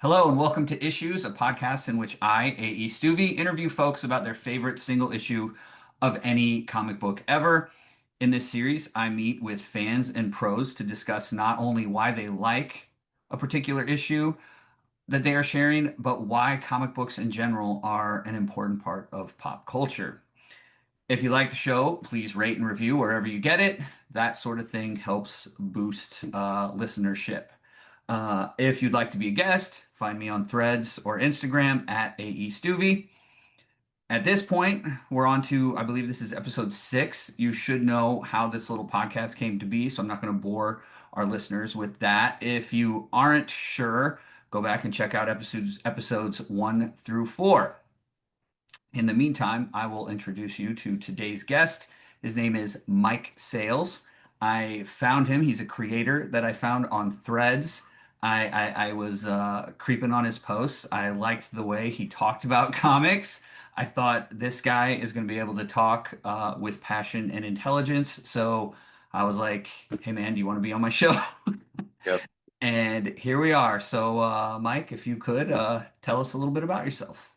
Hello and welcome to Issues, a podcast in which I, A.E. Stuvie, interview folks about their favorite single issue of any comic book ever. In this series, I meet with fans and pros to discuss not only why they like a particular issue that they are sharing, but why comic books in general are an important part of pop culture. If you like the show, please rate and review wherever you get it. That sort of thing helps boost listenership. If you'd like to be a guest, find me on Threads or Instagram at AEStuvie. At this point, we're on to, I believe this is episode 6. You should know how this little podcast came to be, so I'm not going to bore our listeners with that. If you aren't sure, go back and check out episodes 1 through 4. In the meantime, I will introduce you to today's guest. His name is Mike Sales. I found him. He's a creator that I found on Threads. I was creeping on his posts. I liked the way he talked about comics. I thought this guy is going to be able to talk with passion and intelligence. So I was like, hey man, do you want to be on my show? Yep. And here we are. So, Mike, if you could tell us a little bit about yourself.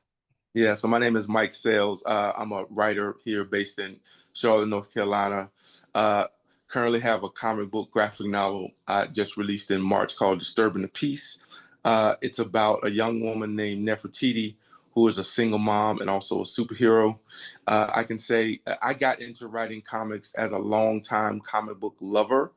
Yeah, so my name is Mike Sales. I'm a writer here based in Charlotte, North Carolina. Uh, Currently have a comic book graphic novel I just released in March called Disturbing the Peace. It's about a young woman named Nefertiti who is a single mom and also a superhero. I can say I got into writing comics as a longtime comic book lover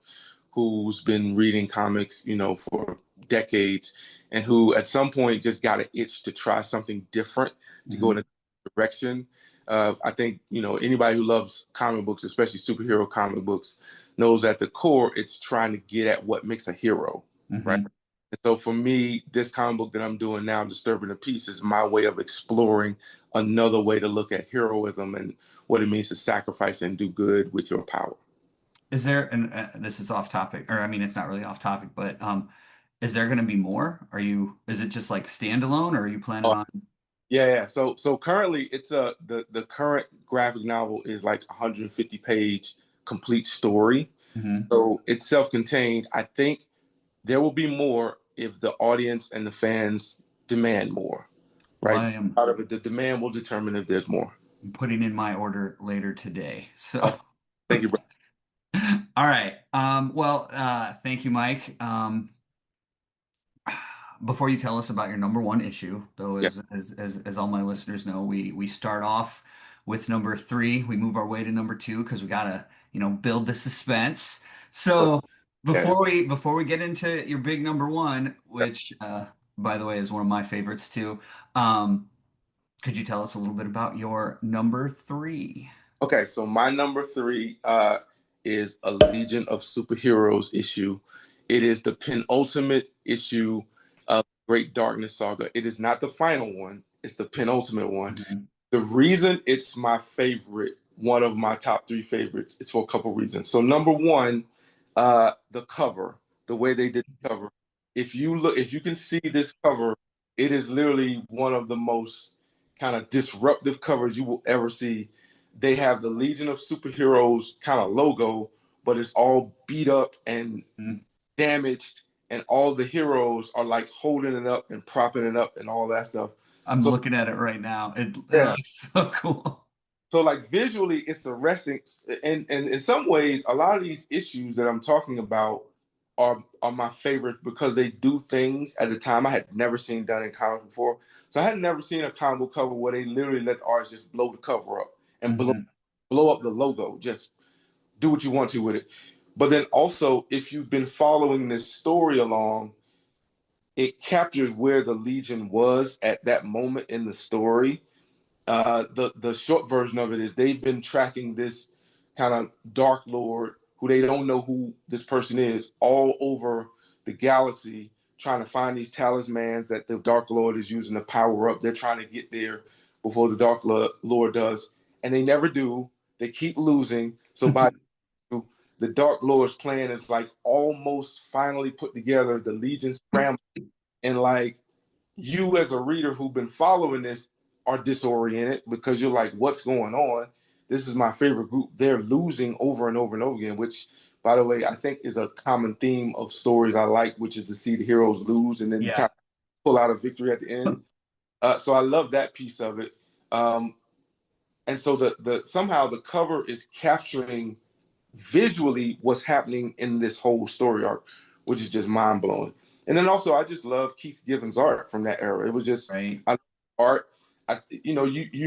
who's been reading comics, for decades, and who at some point just got an itch to try something different, to go in Mhm. a direction. I think, anybody who loves comic books, especially superhero comic books, knows at the core it's trying to get at what makes a hero, right? Mhm. And so for me, this comic book that I'm doing now, Disturbing the Peace, is my way of exploring another way to look at heroism and what it means to sacrifice and do good with your power. Is there, and this is off topic, or I mean, it's not really off topic, but is there going to be more? Is it just like standalone, or are you planning on? Yeah. So currently it's the current graphic novel is like 150-page complete story. Mhm. So it's self-contained. I think there will be more if the audience and the fans demand more, Well, right? I So am part of it, the demand will determine if there's more. putting in my order later today. Oh, So, thank you, bro. all right. Thank you, Mike. Before you tell us about your number one issue, though, Yeah. as all my listeners know, we start off with number three. We move our way to number two because we gotta, build the suspense. So Okay. before we get into your big number one, Yeah. which by the way is one of my favorites too, um, could you tell us a little bit about your number three? Okay, so my number three is a Legion of Superheroes issue. It is the penultimate issue of Great Darkness Saga. It is not the final one, it's the penultimate one. Mhm. The reason it's my favorite, one of my top three favorites, is for a couple reasons. So number one, the cover, the way they did the cover. If you can see this cover, it is literally one of the most kind of disruptive covers you will ever see. They have the Legion of Superheroes kind of logo, but it's all beat up and Mhm. damaged, and all the heroes are like holding it up and propping it up and all that stuff. I'm So looking at it right now. It yeah, looks so cool. so like visually it's arresting, and in some ways a lot of these issues that I'm talking about are my favorite because they do things at the time I had never seen done in comics before. So I had never seen a comic book cover where they literally let the artist just blow the cover up and Mhm. blow up the logo, just do what you want to with it. But then also, if you've been following this story along, it captures where the Legion was at that moment in the story. The short version of it is they've been tracking this kind of Dark Lord who they don't know who this person is all over the galaxy, trying to find these talismans that the Dark Lord is using to power up. They're trying to get there before the Lord does, and they never do. They keep losing. So by the Dark Lord's plan is like almost finally put together. The Legion scramble, and like you as a reader who've been following this are disoriented because you're like, what's going on? This is my favorite group. They're losing over and over and over again, which, by the way, I think is a common theme of stories I like, which is to see the heroes lose and then kind Yeah. of pull out a victory at the end. So I love that piece of it. Um, and so the somehow the cover is capturing visually what's happening in this whole story arc, which is just mind blowing. And then also, I just love Keith Given's art from that era. It was just Right. I, art. You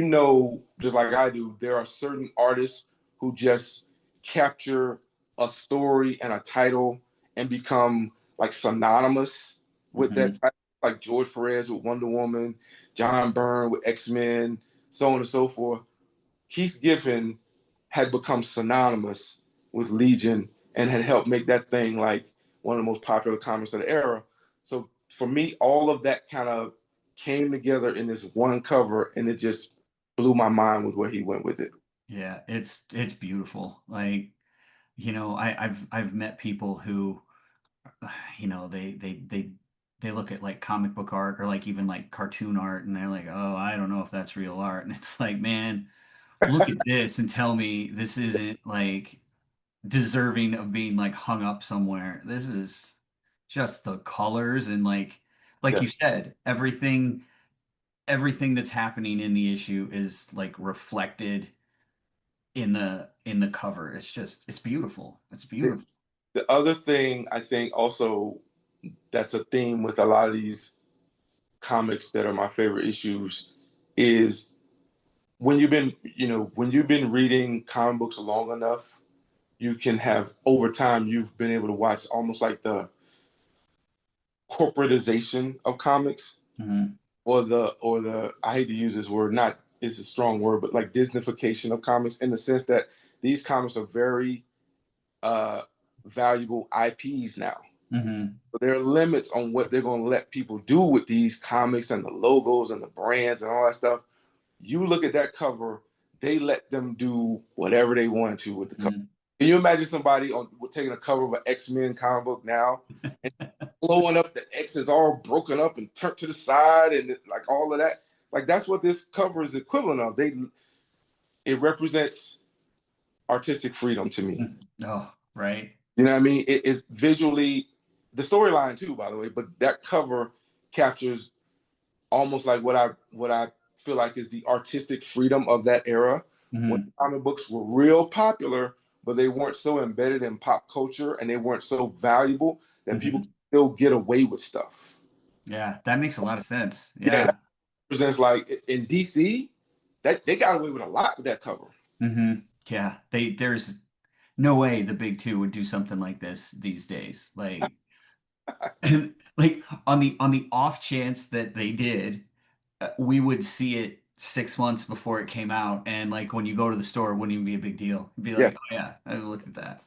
know, just like I do, there are certain artists who just capture a story and a title and become like synonymous with that Hmm. title, like George Perez with Wonder Woman, John Byrne with X-Men, so on and so forth. Keith Giffen had become synonymous with Legion and had helped make that thing like one of the most popular comics of the era. So for me, all of that kind of came together in this one cover, and it just blew my mind with where he went with it. Yeah, it's beautiful. Like, I've met people who, they look at like comic book art or like even like cartoon art and they're like, "Oh, I don't know if that's real art." And it's like, "Man, look at this and tell me this isn't like deserving of being like hung up somewhere. This is just the colors and like you Yes. said, everything that's happening in the issue is like reflected in the cover. It's beautiful. It's The, beautiful. the other thing I think also that's a theme with a lot of these comics that are my favorite issues is when you've been reading comic books long enough, you can have over time you've been able to watch almost like the corporatization of comics Hmm. or the I hate to use this word, not it's a strong word, but like Disneyfication of comics in the sense that these comics are very uh valuable IPs now. Hmm. But there are limits on what they're going to let people do with these comics and the logos and the brands and all that stuff. You look at that cover, they let them do whatever they wanted to with the cover. Hmm. Can you imagine somebody taking a cover of an X-Men comic book now and blowing up the X is all broken up and turned to the side and like all of that? Like that's what this cover is equivalent of. It represents artistic freedom to me. Oh, right. You know what I mean? It is visually the storyline too, by the way, but that cover captures almost like what I feel like is the artistic freedom of that era when Hmm. comic books were real popular, but they weren't so embedded in pop culture and they weren't so valuable that people Hmm. could still get away with stuff. Yeah, that makes a lot of sense. Yeah, Yeah. that presents like in DC that they got away with a lot with that cover. Hmm. Yeah. There's no way the big two would do something like this these days. Like, and like on the off chance that they did, we would see it 6 months before it came out, and like when you go to the store, it wouldn't even be a big deal. It'd be Yeah, like, oh yeah, I looked at that.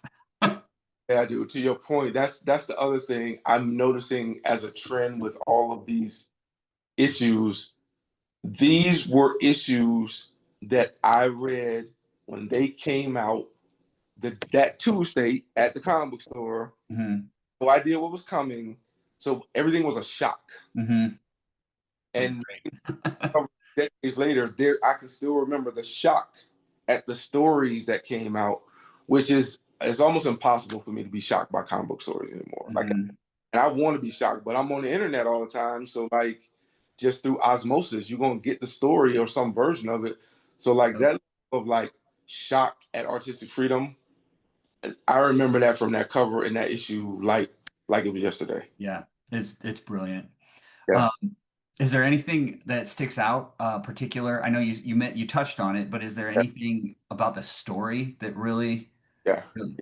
yeah, I do. To your point, that's the other thing I'm noticing as a trend with all of these issues. These were issues that I read when they came out that Tuesday at the comic book store. Hmm. No idea what was coming, so everything was a shock. Hmm. It was And great. decades later, there I can still remember the shock at the stories that came out, which is it's almost impossible for me to be shocked by comic book stories anymore. Like, Hmm. and I want to be shocked, but I'm on the internet all the time, so like just through osmosis, you're gonna get the story or some version of it. So like Yep. that of like shock at artistic freedom, I remember that from that cover in that issue like it was yesterday. Yeah, it's brilliant. Yeah, Um, is there anything that sticks out, particular? I know you touched on it, but is there yeah, anything about the story that really, yeah. really?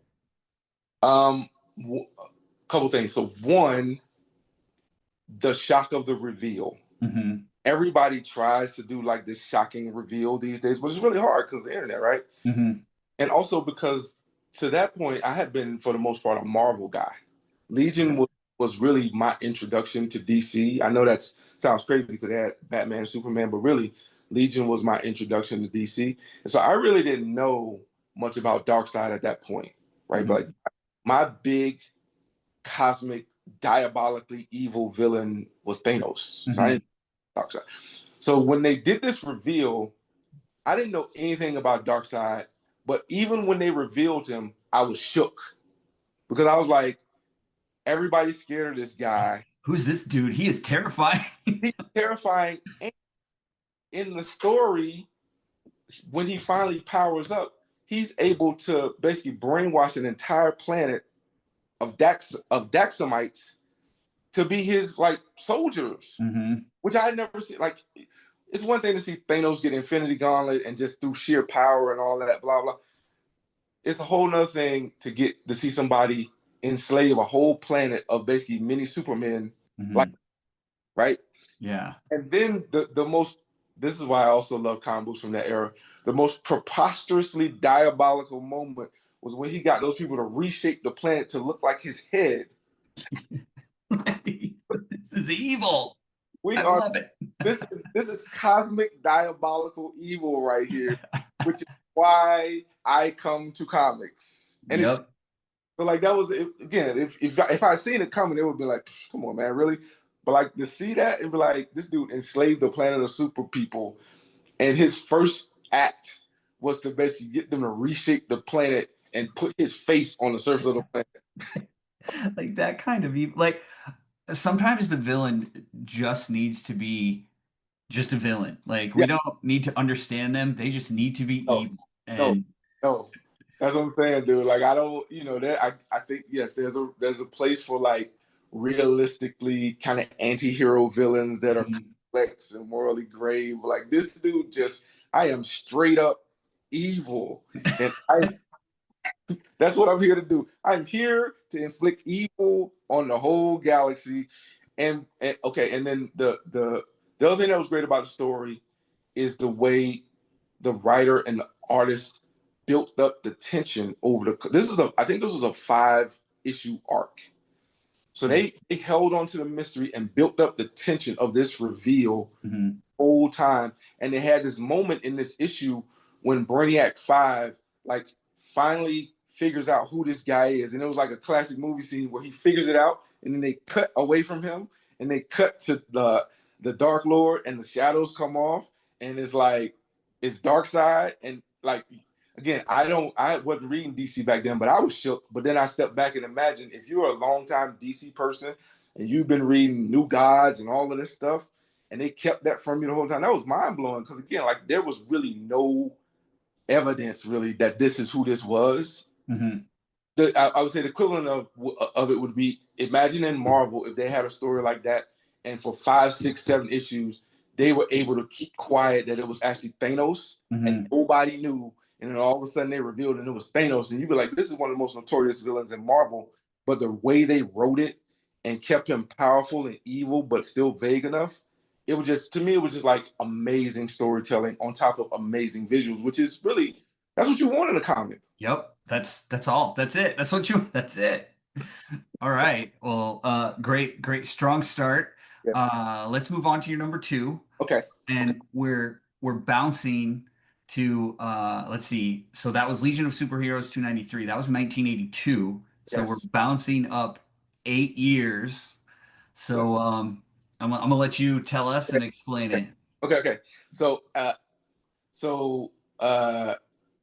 Um, w- couple things. So one, the shock of the reveal. Hmm. Everybody tries to do like this shocking reveal these days, but it's really hard because of the internet, right? Hmm. And also because to that point, I had been for the most part a Marvel guy. Legion Yeah. was really my introduction to DC. I know that sounds crazy because they had Batman and Superman, but really Legion was my introduction to DC. And so I really didn't know much about Darkseid at that point, right? But like, Hmm. my big cosmic, diabolically evil villain was Thanos. So I Hmm. didn't know Darkseid. So when they did this reveal, I didn't know anything about Darkseid, but even when they revealed him, I was shook because I was like, everybody's scared of this guy. Who's this dude? He is terrifying. He's terrifying. And in the story, when he finally powers up, he's able to basically brainwash an entire planet of Daxamites to be his like soldiers, Hmm. which I never see. Like, it's one thing to see Thanos get Infinity Gauntlet and just through sheer power and all that, blah blah. It's a whole nother thing to get to see somebody enslave a whole planet of basically mini Supermen, like, Hmm. right? Yeah. And then the most, this is why I also love comic books from that era. The most preposterously diabolical moment was when he got those people to reshape the planet to look like his head. This is evil. We I are love it. this is cosmic diabolical evil right here, which is why I come to comics. And it's Yep. so like that was again, if I seen it coming, it would be like, come on, man, really? But like to see that and be like, this dude enslaved the planet of super people, and his first act was to basically get them to reshape the planet and put his face on the surface of the planet. Like that kind of evil. Like sometimes the villain just needs to be just a villain. Like Yeah, we don't need to understand them. They just need to be no, evil. no, And no. That's what I'm saying, dude. Like I don't, that I think yes, there's a place for like realistically kind of anti-hero villains that are mhm. complex and morally gray. But like this dude just I am straight up evil. And I that's what I'm here to do. I'm here to inflict evil on the whole galaxy. And okay, and then the other thing that was great about the story is the way the writer and the artist built up the tension over the. I think this was a 5 issue arc. So they held on to the mystery and built up the tension of this reveal Mhm. whole time. And they had this moment in this issue when Brainiac 5 like finally figures out who this guy is. And it was like a classic movie scene where he figures it out and then they cut away from him and they cut to the Dark Lord and the shadows come off and it's like it's Dark Side and like again, I wasn't reading DC back then, but I was shook. But then I stepped back and imagine if you're a longtime DC person and you've been reading New Gods and all of this stuff, and they kept that from you the whole time. That was mind blowing because again, like there was really no evidence really that this is who this was. Mhm. I would say the equivalent of it would be imagine in Marvel if they had a story like that, and for 5, 6, 7 issues, they were able to keep quiet that it was actually Thanos, and Mhm. nobody knew. And then all of a sudden they revealed and it was Thanos, and you'd be like, "This is one of the most notorious villains in Marvel." But the way they wrote it and kept him powerful and evil, but still vague enough, it was just to me, it was just like amazing storytelling on top of amazing visuals, which is really that's what you want in a comic. Yep. That's all. That's it. That's what you that's it. All right. Well, great strong start. Yeah. Let's move on to your number two. Okay. Okay. And we're bouncing to let's see. So that was Legion of Superheroes 293. That was 1982. So we're Yes. bouncing up 8 years. Yes. So I'm gonna let you tell us Okay. and explain Okay. it. Okay. Okay. So so uh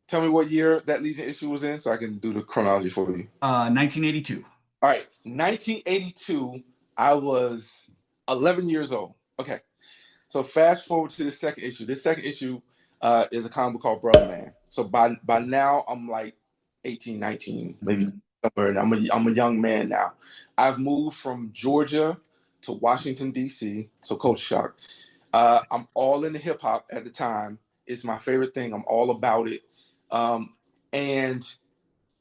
tell me what year that Legion issue was in so I can do the chronology for you. 1982. All right. 1982, I was 11 years old. Okay. So fast forward to the second issue. This second issue is a comic book called Brother Man. So by now I'm like 18, 19, maybe Mhm. somewhere. And I'm a young man now. I've moved from Georgia to Washington D.C. So culture shock. I'm all into hip hop at the time. It's my favorite thing. I'm all about it. Um, and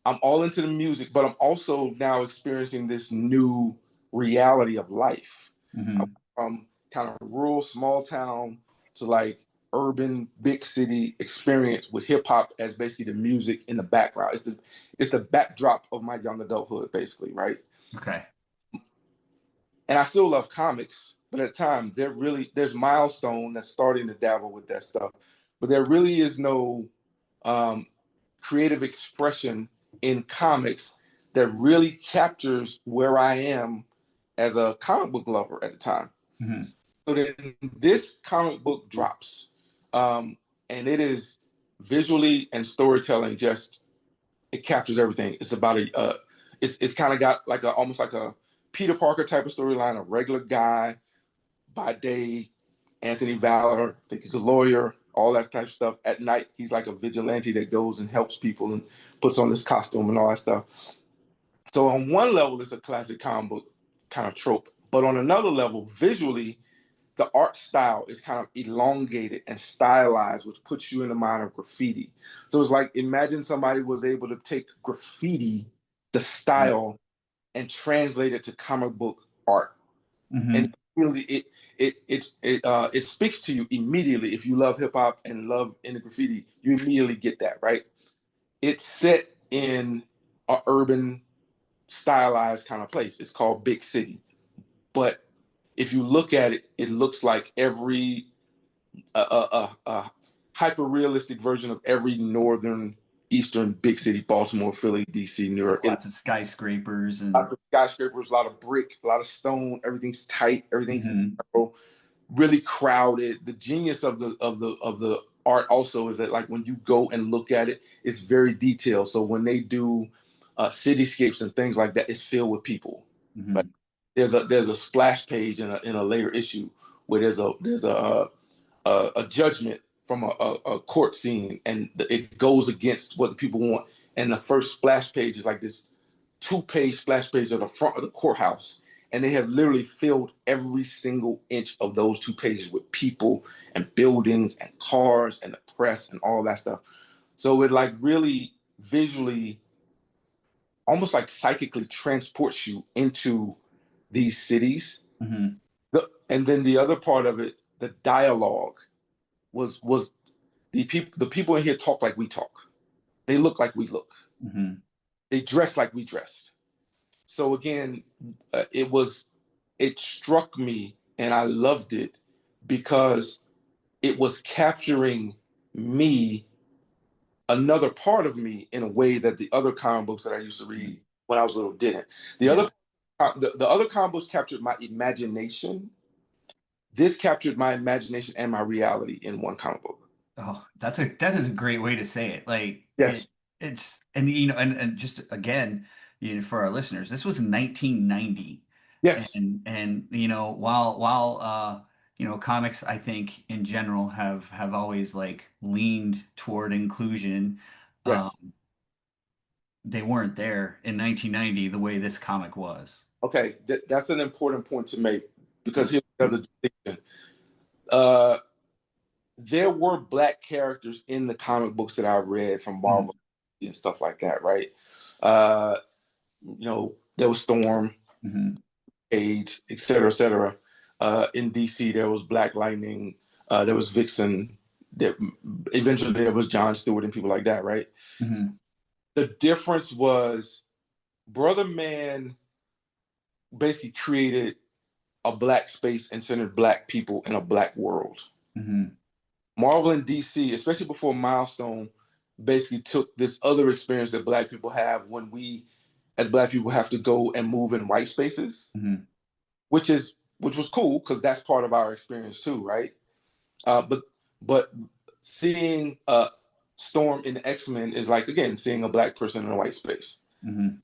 I'm all into the music, but I'm also now experiencing this new reality of life. Mhm. From kind of rural small town to like urban big city experience with hip hop as basically the music in the background. It's the backdrop of my young adulthood, basically, right? Okay. And I still love comics, but at the time there's Milestone that's starting to dabble with that stuff, but there really is no um, creative expression in comics that really captures where I am as a comic book lover at the time. Mhm. So then this comic book drops, um, and it is visually and storytelling just it captures everything. It's about it's kind of got like a almost like a Peter Parker type of storyline, a regular guy, by day, Anthony Valor, I think he's a lawyer, all that type of stuff. At night, he's like a vigilante that goes and helps people and puts on this costume and all that stuff. So on one level, it's a classic comic book kind of trope. But on another level, visually, the art style is kind of elongated and stylized, which puts you in the mind of graffiti. So it's like imagine somebody was able to take graffiti, the style, and translate it to comic book art. And Mm-hmm. really, it speaks to you immediately. If you love hip hop and love in graffiti, you immediately get that, right? It's set in a urban stylized kind of place. It's called Big City. But if you look at it, it looks like every hyper realistic version of every northern eastern big city: Baltimore, Philly, DC, New York. And Lots of skyscrapers and lots of skyscrapers, a lot of brick, a lot of stone. Everything's tight. Everything's mm-hmm. narrow, really crowded. The genius of the art also is that like when you go and look at it, it's very detailed. So when they do cityscapes and things like that, it's filled with people. Like Mm-hmm. there's a splash page in a later issue where there's a judgment from a court scene, and it goes against what the people want. And the first splash page is like this 2-page splash page of the front of the courthouse, and they have literally filled every single inch of those 2 pages with people and buildings and cars and the press and all that stuff. So it like really visually, almost like psychically transports you into these cities. Mm-hmm. And then the other part of it, the dialogue was the people in here talk like we talk. They look like we look. Mm-hmm. They dress like we dress. So again, it struck me and I loved it because it was capturing me, another part of me, in a way that the other comic books that I used to read when I was little didn't. The Yeah. other the other comic books captured my imagination. This captured my imagination and my reality in one comic book. Oh, that is a great way to say it. Like Yes. it's and you know and just again, for our listeners, this was 1990. Yes. And while comics I think in general have always like leaned toward inclusion, Yes. um they weren't there in 1990 the way this comic was. Okay, that's an important point to make because here's another distinction. Uh, there were black characters in the comic books that I read from Mhm. Marvel and stuff like that, right? Uh, there was Storm, Mhm. Cage, et cetera, et cetera. In DC, there was Black Lightning, there was Vixen, there, eventually there was John Stewart and people like that, right? Mhm. The difference was Brother Man basically created a black space and centered black people in a black world. Mhm. Marvel and DC, especially before Milestone, basically took this other experience that black people have when we, as black people, have to go and move in white spaces, Mhm. which was cool because that's part of our experience too, right? But seeing Storm in X-Men is like again seeing a black person in a white space. Mhm.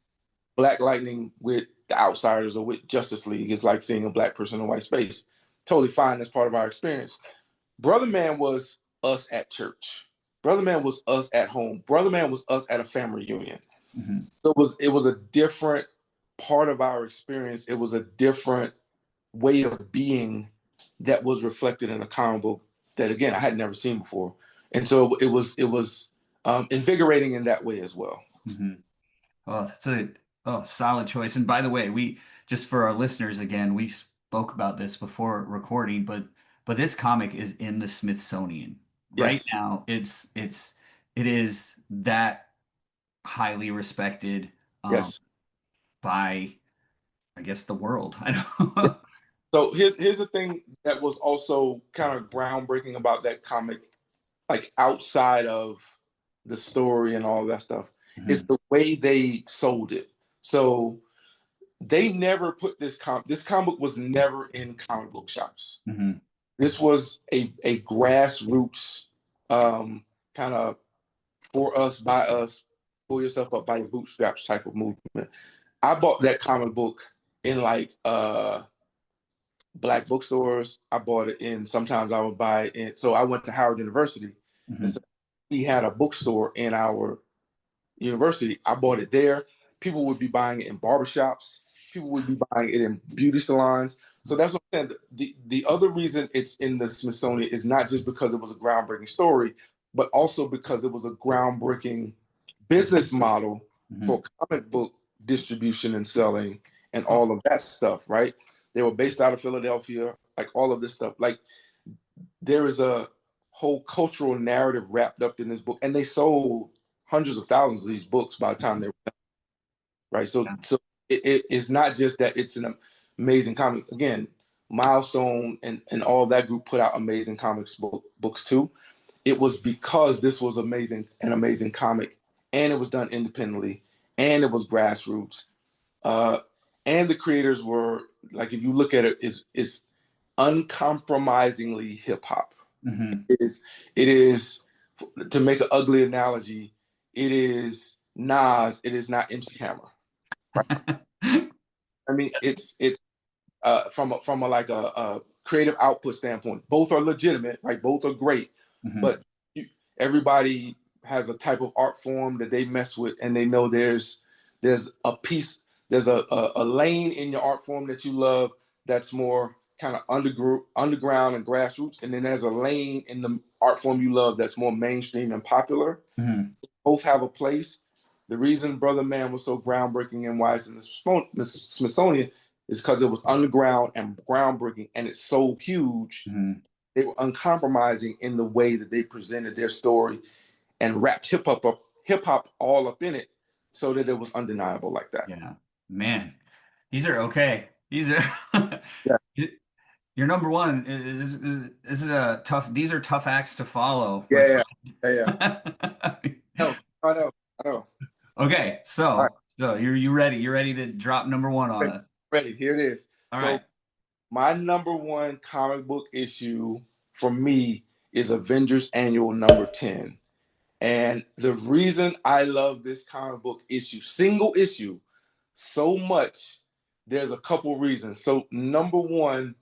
Black Lightning with the Outsiders or with Justice League is like seeing a black person in a white space. Totally fine. That's part of our experience. Brother Man was us at church. Brother Man was us at home. Brother Man was us at a family reunion. Mhm. So it was a different part of our experience. It was a different way of being that was reflected in a comic book that again I had never seen before. And so it was invigorating in that way as well. Mhm. Oh, that's a solid choice. And by the way, we just for our listeners again, we spoke about this before recording, but this comic is in the Smithsonian right Yes. now. It is that highly respected um, Yes. by I guess the world. I know. So here's the thing that was also kind of groundbreaking about that comic, like outside of the story and all that stuff, is Mhm. the way they sold it. So they never put this comic book was never in comic book shops. Mhm. This was a grassroots kind of for us, by us, pull yourself up by your bootstraps type of movement. I bought that comic book in like black bookstores. I bought it in. Sometimes I would buy it in. So I went to Howard University, and so Hmm. we had a bookstore in our university. I bought it there. People would be buying it in barbershops. People would be buying it in beauty salons. So that's what I'm saying. The other reason it's in the Smithsonian is not just because it was a groundbreaking story, but also because it was a groundbreaking business model for Hmm. comic book distribution and selling and all of that stuff, right? They were based out of Philadelphia, like all of this stuff. Like there is a whole cultural narrative wrapped up in this book, and they sold hundreds of thousands of these books by the time they were done, right. So it is not just that it's an amazing comic. Again, Milestone and all that group put out amazing books too. It was because this was an amazing comic, and it was done independently, and it was grassroots, uh, and the creators were like, if you look at it, is uncompromisingly hip hop. Hmm. It is to make an ugly analogy, it is Nas, it is not MC Hammer. Right? I mean, it's from a like a creative output standpoint. Both are legitimate, right? Both are great, Hmm. but you, everybody has a type of art form that they mess with, and they know there's a piece, there's a lane in your art form that you love that's more kind of underground and grassroots, and then there's a lane in the art form you love that's more mainstream and popular. Hmm. Both have a place. The reason Brother Man was so groundbreaking and why it's in the Smithsonian is because it was underground and groundbreaking, and it's so huge. Hmm. They were uncompromising in the way that they presented their story and wrapped hip hop all up in it, so that it was undeniable like that. Yeah, man, these are okay. These are Yeah, your number one is a tough. These are tough acts to follow, my yeah, yeah, yeah. friend. No, I know, I know. Okay, All right, so you ready? You're ready to drop number one on ready, us. ready. Here it is. All So right. my number one comic book issue for me is Avengers Annual number 10. And the reason I love this comic book issue, single issue, so much, there's a couple reasons. So, number one,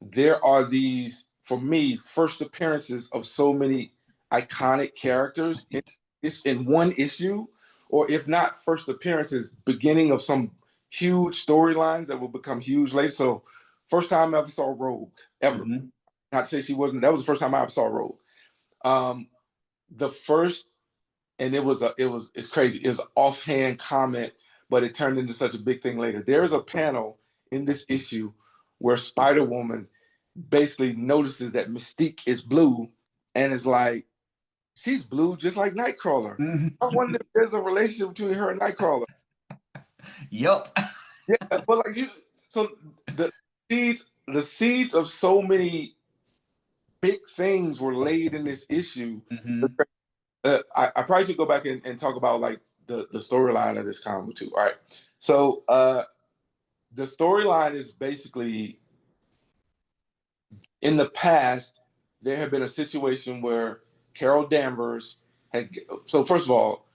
there are these, for me, first appearances of so many iconic characters in one issue, or if not first appearances, beginning of some huge storylines that will become huge later. So, first time I ever saw Rogue, ever. Hmm. Not to say she wasn't, that was the first time I ever saw Rogue. Um, the first, and it's crazy. It was an offhand comment, but it turned into such a big thing later. There's a panel in this issue where Spider Woman basically notices that Mystique is blue and is like, she's blue just like Nightcrawler. I wonder if there's a relationship between her and Nightcrawler. Yup. Yeah, but like you, so the seeds of so many big things were laid in this issue. Hmm. I probably should go back and talk about like the storyline of this comic too. All right. So the storyline is basically, in the past, there had been a situation where Carol Danvers had, so first of all,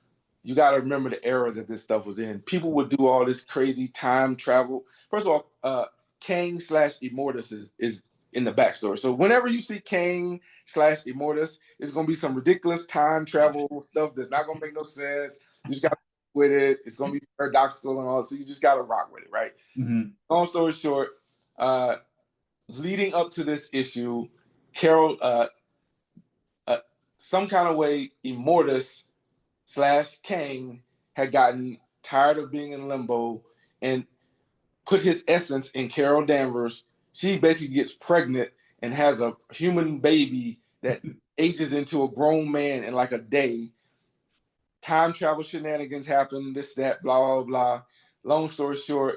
you got to remember the era that this stuff was in. People would do all this crazy time travel. First of all, Kang slash Immortus is in the backstory. So whenever you see Kang slash Immortus, it's gonna be some ridiculous time travel stuff that's not gonna make no sense. You just got to with it. It's gonna be paradoxical and all. So you just got to rock with it, right? Hmm. Long story short, uh, leading up to this issue, Carol, uh, some kind of way, Immortus slash Kang had gotten tired of being in limbo and put his essence in Carol Danvers. She basically gets pregnant and has a human baby that ages into a grown man in like a day. Time travel shenanigans happen, this, that, blah, blah, blah. Long story short,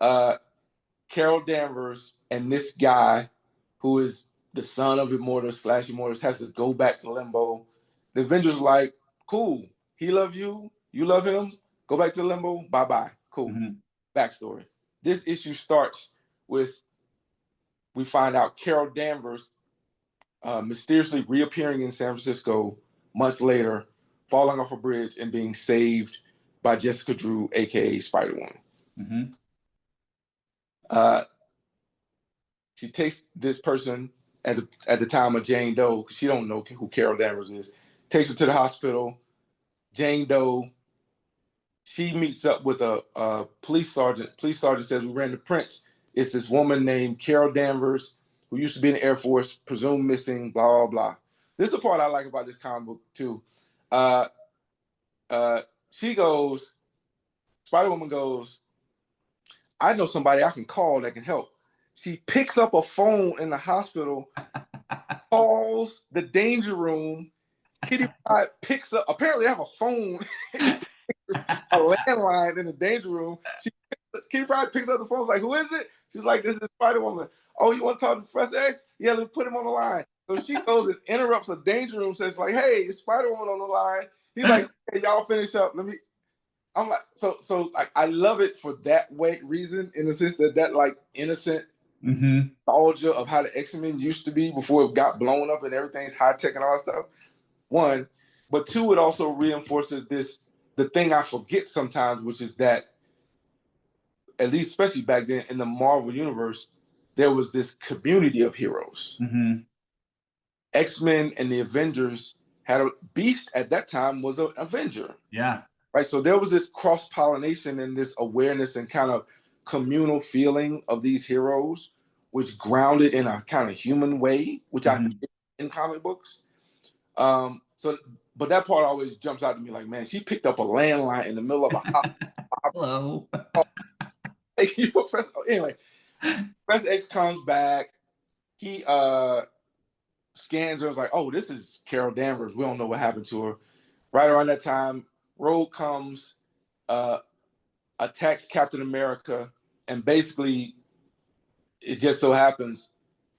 uh, Carol Danvers and this guy, who is the son of Immortus slash Immortus, has to go back to Limbo. The Avengers like, cool. He love you. You love him. Go back to Limbo. Bye bye. Cool. Hmm. Backstory. This issue starts with, we find out Carol Danvers mysteriously reappearing in San Francisco months later, falling off a bridge and being saved by Jessica Drew, aka Spider Woman. Hmm. Uh, She takes this person at the time of Jane Doe, 'cause she don't know who Carol Danvers is. Takes her to the hospital. Jane Doe, she meets up with a police sergeant. Police sergeant says, "We ran the prints. It's this woman named Carol Danvers who used to be in the Air Force, presumed missing, blah, blah, blah." This is the part I like about this comic book, too. Uh, she goes, Spider Woman goes, "I know somebody I can call that can help." She picks up a phone in the hospital, calls the danger room. Kitty Pryde picks up, apparently, I have a phone, a landline in the danger room. Kitty Pryde picks up the phone, like, "Who is it?" She's like, "This is Spider Woman." "Oh, you want to talk to Professor X?" "Yeah, let's put him on the line." So she goes and interrupts a danger room, says, like, "Hey, it's Spider Woman on the line." He's like, "Hey, y'all finish up. Let me." I'm like, so like, I love it for that reason, in the sense that like innocent Hmm. nostalgia of how the X-Men used to be before it got blown up and everything's high tech and all that stuff. One, but two, it also reinforces the thing I forget sometimes, which is that, at least especially back then in the Marvel universe, there was this community of heroes. Hmm. X-Men and the Avengers had a Beast at that time was an Avenger, Yeah. right? So there was this cross pollination and this awareness and kind of communal feeling of these heroes, which grounded in a kind of human way, which I Hmm. forget in comic books. So, but that part always jumps out to me, like, man, she picked up a landline in the middle of a hospital. Hello. Anyway, Professor X comes back. He scans her. Was like, "Oh, this is Carol Danvers. We don't know what happened to her." Right around that time, Rogue comes, uh, attacks Captain America, and basically, it just so happens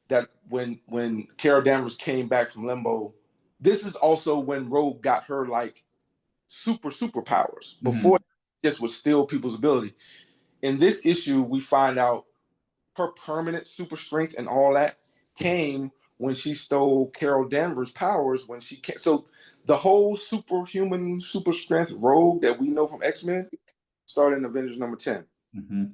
that when Carol Danvers came back from Limbo, this is also when Rogue got her like superpowers. Before, Hmm. this was still people's ability. In this issue, we find out her permanent super strength and all that came when she stole Carol Danvers' powers. When she came, so the whole superhuman, super strength Rogue that we know from X-Men started in Avengers #10. Hmm.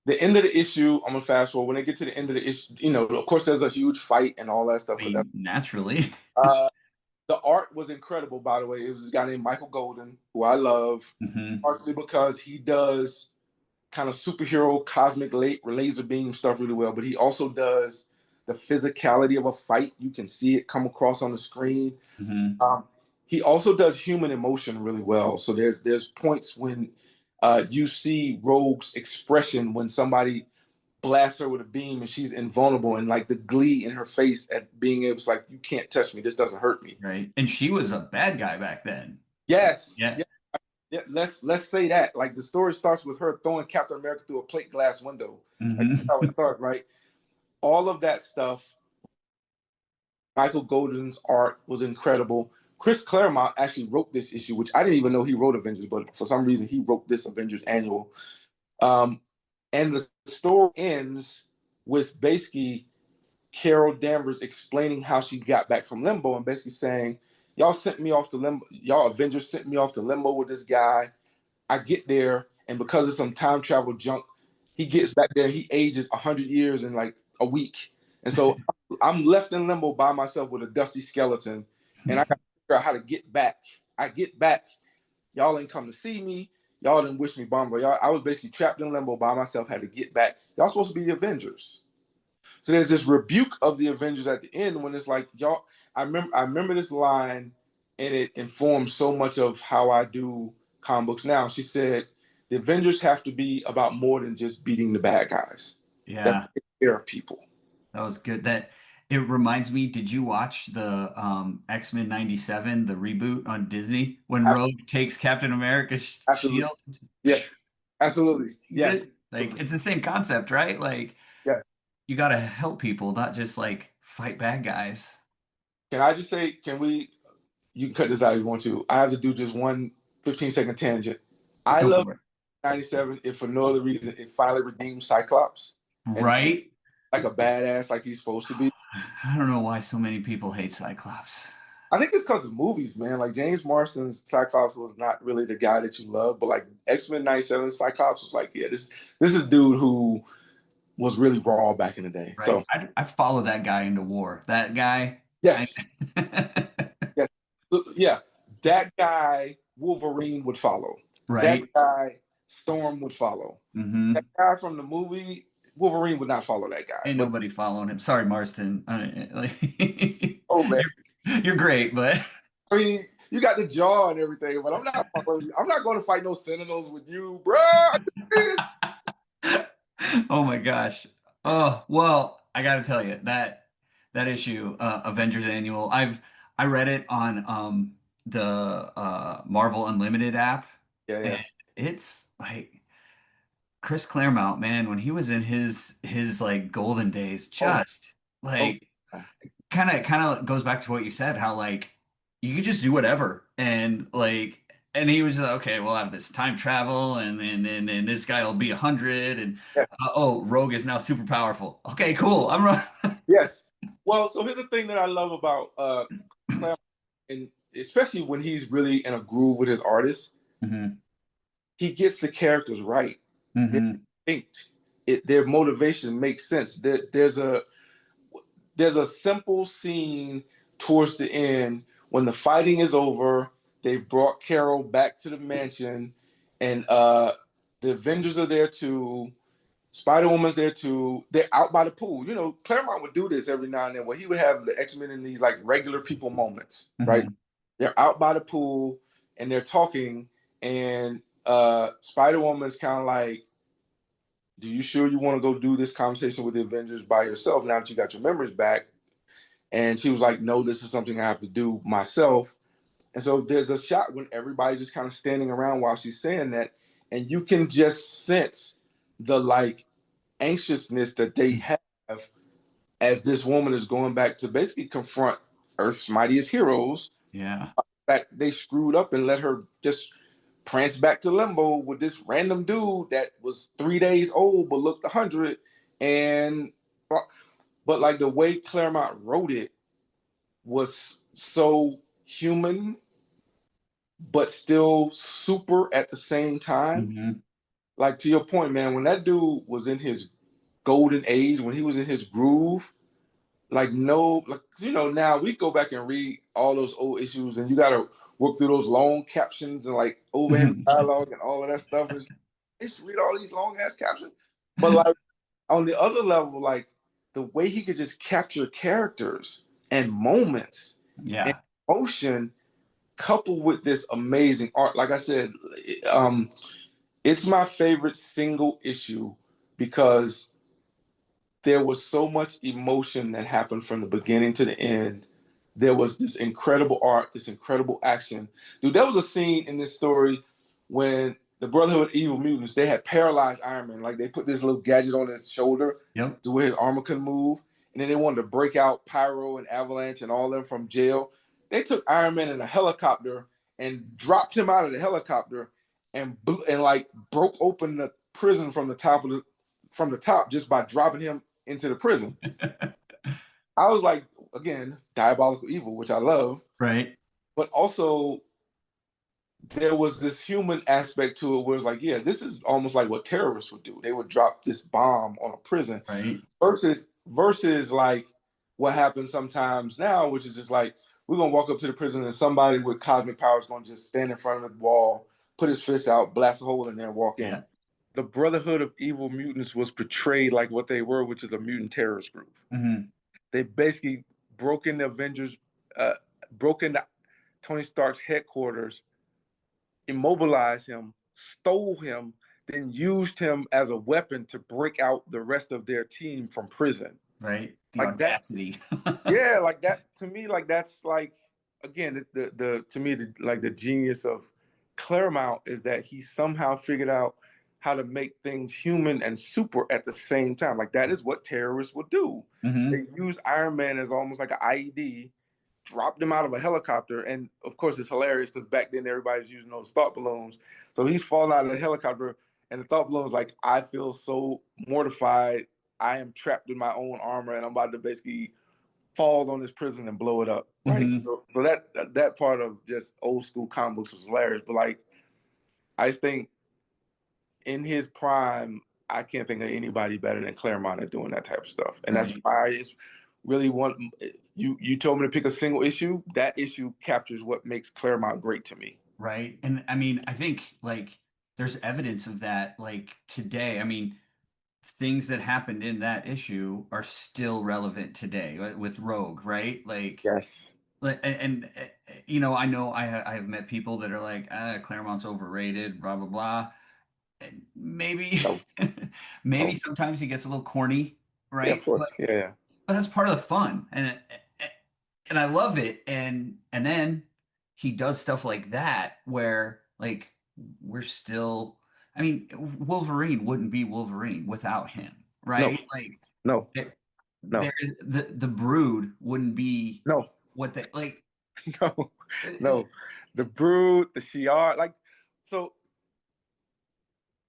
The end of the issue, I'm gonna fast forward. When they get to the end of the issue, of course, there's a huge fight and all that stuff. I Because mean, naturally. uh, the art was incredible, by the way. It was this guy named Michael Golden, who I love, Hmm. partially because he does kind of superhero cosmic laser beam stuff really well, but he also does the physicality of a fight. You can see it come across on the screen. Hmm. Um, he also does human emotion really well. So there's points when you see Rogue's expression when somebody blasts her with a beam and she's invulnerable, and like the glee in her face at being able to, like, "You can't touch me. This doesn't hurt me." Right. And she was a bad guy back then. Yes, Yeah. yeah, yeah. Let's say that. Like, the story starts with her throwing Captain America through a plate glass window. Like, that's Hmm. how it starts, right? All of that stuff. Michael Golden's art was incredible. Chris Claremont actually wrote this issue, which I didn't even know he wrote Avengers, but for some reason he wrote this Avengers annual. Um, and the story ends with basically Carol Danvers explaining how she got back from Limbo and basically saying, "Y'all sent me off to Limbo. Y'all Avengers sent me off to Limbo with this guy. I get there, and because of some time travel junk, he gets back there. He ages 100 years in like a week, and so I'm left in Limbo by myself with a dusty skeleton, and I got to figure out how to get back. I get back. Y'all ain't come to see me. Y'all didn't wish me bomb. Y'all, I was basically trapped in Limbo by myself. Had to get back. Y'all supposed to be the Avengers." So there's this rebuke of the Avengers at the end when it's like, y'all. I remember this line, and it informs so much of how I do comic books now. She said, "The Avengers have to be about more than just beating the bad guys. They have Yeah. to take care of people." That was good. That it reminds me, did you watch the X-Men 97, the reboot on Disney, when Rogue takes Captain America's Absolutely. shield? Yes. Absolutely. Yes. Like Absolutely. it's the same concept, right? Like Yes. you got to help people, not just like fight bad guys. Can I just say, can we, you can cut this out if you want to. I have to do just one 15-second tangent. I Go love for it. 97 if for no other reason it finally redeemed Cyclops and Right? like a badass like he's supposed to be. I don't know why so many people hate Cyclops. I think it's because of movies, man. Like, James Marsden's Cyclops was not really the guy that you love, but like X-Men '97 Cyclops was like, yeah, this is a dude who was really raw back in the day. Right. So I follow that guy into war. That guy. I, yes, yes, yeah, that guy Wolverine would follow. That right. guy Storm would follow. That Hmm. guy from the movie Wolverine would not follow that guy. Ain't But nobody following him. Sorry, Marston. oh man, You're great, but I mean, you got the jaw and everything, but I'm not following you. I'm not going to fight no Sentinels with you, bruh. oh my gosh. Oh, well, I gotta tell you that issue, Avengers Annual, I read it on the Marvel Unlimited app, Yeah, and yeah. it's like Chris Claremont, man, when he was in his like golden days, Oh, just oh, like kind of goes back to what you said, how like you could just do whatever, and like and he was like, okay, we'll have this time travel, and this guy will be 100, and yeah, oh, Rogue is now super powerful. Okay, cool. I'm right. yes. Well, so here's the thing that I love about Claremont, and especially when he's really in a groove with his artists, Hmm. he gets the characters right. They're Hmm. distinct. Their motivation makes sense. There's a simple scene towards the end when the fighting is over. They brought Carol back to the mansion, and the Avengers are there too. Spider Woman's there too. They're out by the pool. You know, Claremont would do this every now and then, where he would have the X Men in these like regular people moments, right? Hmm. They're out by the pool and they're talking, and Spider Woman's kind of like, "Do you sure you want to go do this conversation with the Avengers by yourself now that you got your memories back?" And she was like, "No, this is something I have to do myself." And so there's a shot when everybody's just kind of standing around while she's saying that, and you can just sense the like anxiousness that they have as this woman is going back to basically confront Earth's mightiest heroes. Yeah. That they screwed up and let her just prance back to limbo with this random dude that was 3 days old but looked 100. And but like the way Claremont wrote it was so human but still super at the same time. Hmm. Like to your point, man, when that dude was in his golden age, when he was in his groove, like no, like now we go back and read all those old issues, and you got to work through those long captions and like overhead dialogue and all of that stuff. And just read all these long ass captions, but like on the other level, like the way he could just capture characters and moments and Yeah. emotion coupled with this amazing art. Like I said, um, it's my favorite single issue because there was so much emotion that happened from the beginning to the end. There was this incredible art, this incredible action. Dude, there was a scene in this story when the Brotherhood of Evil Mutants, they had paralyzed Iron Man. Like they put this little gadget on his shoulder Yep. to where his armor couldn't move. And then they wanted to break out Pyro and Avalanche and all of them from jail. They took Iron Man in a helicopter and dropped him out of the helicopter and like broke open the prison from the top just by dropping him into the prison. I was like, again, diabolical evil, which I love, Right. but also there was this human aspect to it where it's like, yeah, this is almost like what terrorists would do. They would drop this bomb on a prison Right. versus like what happens sometimes now, which is just like we're gonna walk up to the prison and somebody with cosmic power is gonna just stand in front of the wall, put his fist out, blast a hole in there, and walk in. Yeah. The Brotherhood of Evil Mutants was portrayed like what they were, which is a mutant terrorist group. Hmm. They basically broke into Avengers, uh, broke into Tony Stark's headquarters, immobilized him, stole him, then used him as a weapon to break out the rest of their team from prison. Right. The Like that, audacity. yeah, like that to me, like that's like again the to me like the genius of Claremont is that he somehow figured out how to make things human and super at the same time. Like that is what terrorists would do. They Hmm. use Iron Man as almost like an IED, dropped him out of a helicopter, and of course it's hilarious because back then everybody's using those thought balloons. So he's falling out of the helicopter, and the thought balloon's like, I feel so mortified. I am trapped in my own armor, and I'm about to basically falls on this prison and blow it up. Right. Hmm. So that part of just old school comic books was hilarious. But like I just think in his prime, I can't think of anybody better than Claremont at doing that type of stuff. And that's Right. why it's really one. You told me to pick a single issue. That issue captures what makes Claremont great to me. Right. And I mean, I think like there's evidence of that like today. I mean, things that happened in that issue are still relevant today with Rogue, right? Yes. I know I have met people that are like, Claremont's overrated, blah blah blah. And maybe No. maybe No. sometimes he gets a little corny, Yeah. Of right? course. Yeah. Yeah. But that's part of the fun, and I love it. And then he does stuff like that where like we're still. I mean, Wolverine wouldn't be Wolverine without him, No. right? Like No. there, No. the Brood wouldn't be No. what they like. No. No. The Brood, the Shi'ar, like so.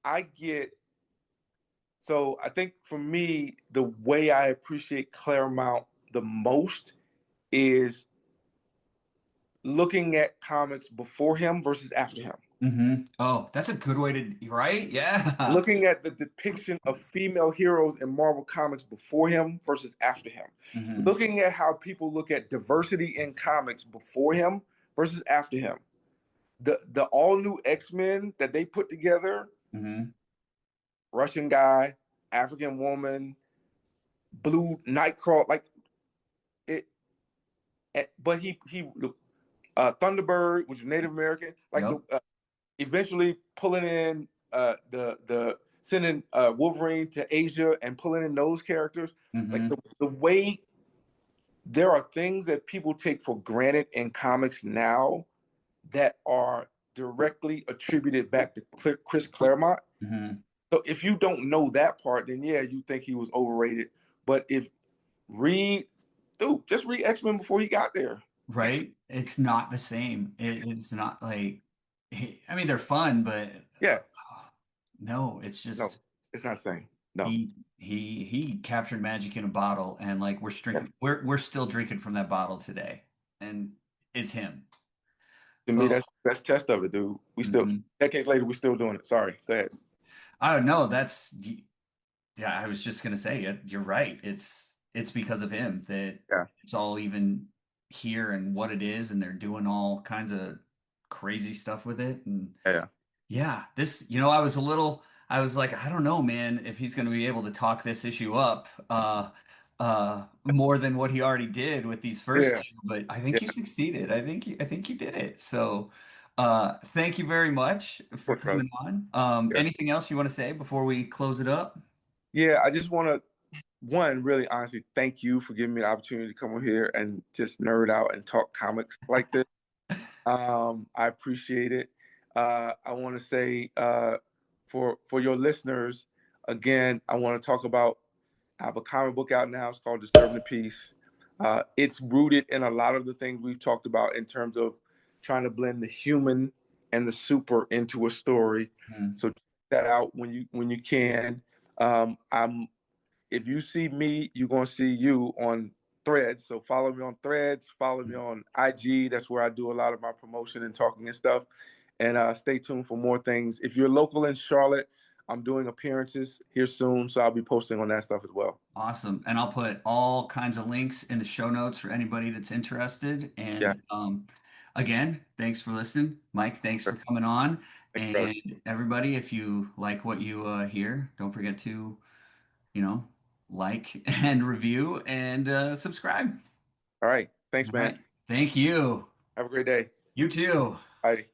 I get. So I think for me, the way I appreciate Claremont the most is looking at comics before him versus after him. Oh, that's a good way to, right? Yeah. Looking at the depiction of female heroes in Marvel Comics before him versus after him. hmm Looking at how people look at diversity in comics before him versus after him. The all new X-Men that they put together, hmm Russian guy, African woman, blue Nightcrawler, like it, but he Thunderbird, which is Native American, like the Yep. eventually pulling in the sending Wolverine to Asia and pulling in those characters. Like hmm the way there are things that people take for granted in comics now that are directly attributed back to Chris Claremont. hmm So if you don't know that part, then yeah, you think he was overrated. But if read, dude, just read X-Men before he got there. Right? It's not the same. It's not like, I mean, they're fun, but Yeah, no, it's no, just it's not the same. No, he captured magic in a bottle, and like yeah. we're still drinking from that bottle today, and it's him. To me, Well, that's test of it, dude. We still mhm. decades later, we still doing it. Sorry, go ahead. I don't know. Yeah. I was just gonna say you're right. It's because of him that Yeah, it's all even here and what it is, and they're doing all kinds of crazy stuff with it, and yeah, yeah, I was like, I don't know, man, if he's going to be able to talk this issue up more than what he already did with these first yeah, two, but I think you yeah. succeeded. I think you did it. So, thank you very much Of for course, brother. coming on. Yeah, Anything else you want to say before we close it up? yeah. I just want to one really honestly thank you for giving me the opportunity to come over here and just nerd out and talk comics like this. I appreciate it. I want to say for your listeners, again, I want to talk about. I have a comic book out now. It's called Disturbing the Peace. It's rooted in a lot of the things we've talked about in terms of trying to blend the human and the super into a story. Hmm. So check that out when you can. I'm if you see me, you're gonna see you on Threads. So follow me on Threads, follow me on IG. That's where I do a lot of my promotion and talking and stuff. And stay tuned for more things. If you're local in Charlotte, I'm doing appearances here soon, so I'll be posting on that stuff as well. Awesome. And I'll put all kinds of links in the show notes for anybody that's interested. Yeah. And again, thanks for listening. Mike, thanks for coming on. Thanks, brother. And everybody, if you like what you hear, don't forget to, you know, like and review and subscribe. All right. Thanks, All man. right. Thank you. Have a great day. You too. Bye.